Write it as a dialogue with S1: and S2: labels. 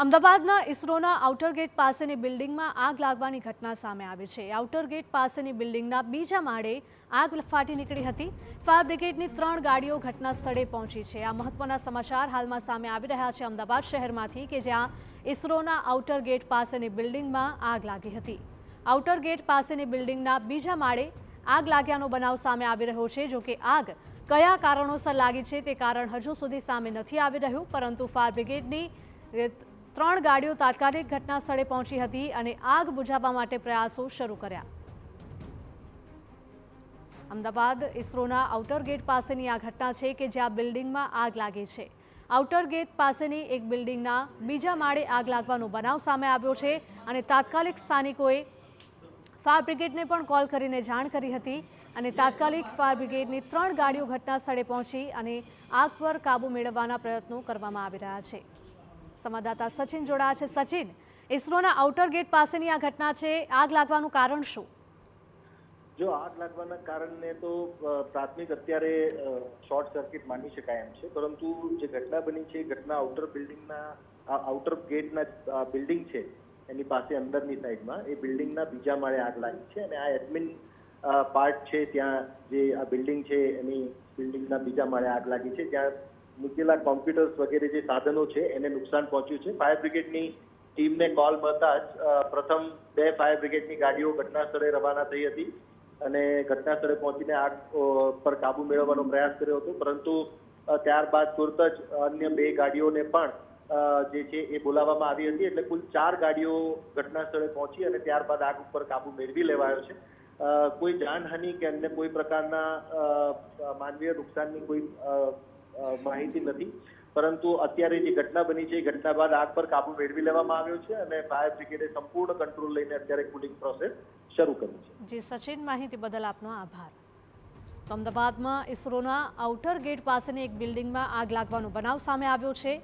S1: અમદાવાદના ઇસરોના outer gate પાસેની બિલ્ડિંગમાં આગ લાગવાની ઘટના સામે આવી છે। આઉટર ગેટ પાસેની બિલ્ડિંગના બીજા માળે આગ ફાટી નીકળી હતી। ફાયર બ્રિગેડની 3 ગાડીઓ ઘટના સ્થળે પહોંચી છે। આ મહત્વના સમાચાર હાલમાં સામે આવી રહ્યા છે અમદાવાદ શહેરમાંથી કે જ્યાં ઇસરોના આઉટર ગેટ પાસેની બિલ્ડિંગમાં આગ લાગી હતી। આઉટર ગેટ પાસેની બિલ્ડિંગના બીજા માળે આગ લાગ્યાનો બનાવ સામે આવી રહ્યો છે। જો કે આગ કયા કારણોસર લાગી છે તે કારણ હજુ સુધી સામે નથી આવી રહ્યું, પરંતુ ફાયર બ્રિગેડની 3 ગાડીઓ તાત્કાલિક ઘટના સ્થળે પહોંચી હતી અને આગ બુઝાવવા માટે પ્રયાસો શરૂ કર્યા। અમદાવાદ ઇસરોના આઉટર ગેટ પાસેની આ ઘટના છે કે જ્યાં બિલ્ડિંગમાં આગ લાગી છે। આઉટર ગેટ પાસેની એક બિલ્ડિંગના બીજા માળે આગ લાગવાનો બનાવ સામે આવ્યો છે અને તાત્કાલિક સ્થાનિકોએ ફાયર બ્રિગેડને પણ કોલ કરીને જાણ કરી હતી અને તાત્કાલિક ફાયર બ્રિગેડની 3 ગાડીઓ ઘટના સ્થળે પહોંચી અને આગ પર કાબૂ મેળવવાના પ્રયત્નો કરવામાં આવી રહ્યા છે। સંવાદદાતા સચિન જોડાયા છે। સચિન, ઇસરોના આઉટર ગેટ પાસેની આ ઘટના છે, આગ લાગવાનું કારણ શું?
S2: જો આગ લાગવાના કારણને તો પ્રાથમિક અત્યારે શોર્ટ સર્કિટ માની શકાય એમ છે, પરંતુ જે ઘટના બની છે ઘટના આઉટર ગેટના બિલ્ડિંગ છે એની પાસે અંદરની સાઈડમાં એ બિલ્ડિંગના બીજા માળે આગ લાગી છે અને આ એડમિન પાર્ટ છે ત્યાં જે આ બિલ્ડિંગ છે એની બિલ્ડિંગના બીજા માળે આગ લાગી છે, જ્યાં મૂકેલા કોમ્પ્યુટર્સ વગેરે જે સાધનો છે એને નુકસાન પહોંચ્યું છે। ફાયર બ્રિગેડની ટીમને કોલ મળતા જ પ્રથમ 2 ફાયર બ્રિગેડની ગાડીઓ ઘટના સ્થળે રવાના થઈ હતી અને ઘટના સ્થળે પહોંચીને આગ પર કાબુ મેળવવાનો પ્રયાસ કર્યો હતો, પરંતુ ત્યારબાદ તુરત જ અન્ય 2 ગાડીઓને પણ જે છે એ બોલાવવામાં આવી હતી। એટલે કુલ 4 ગાડીઓ ઘટના સ્થળે પહોંચી અને ત્યારબાદ આગ ઉપર કાબુ મેળવી લેવાયો છે। કોઈ જાનહાનિ કે અન્ય કોઈ પ્રકારના માનવીય નુકસાનની કોઈ માહિતી નથી, પરંતુ અત્યારે જે ઘટના બની છે એ ઘટના બાદ આગ પર કાબુ મેળવી લેવામાં આવ્યો છે અને ફાયર બ્રિગેડે સંપૂર્ણ કંટ્રોલ લઈને અત્યારે કુલિંગ પ્રોસેસ શરૂ કરી છે।
S1: જી સચિન, માહિતી બદલ આપનો આભાર। અમદાવાદમાં ઇસરોના આઉટર ગેટ પાસેની એક બિલ્ડિંગમાં આગ લાગવાનો બનાવ સામે આવ્યો છે।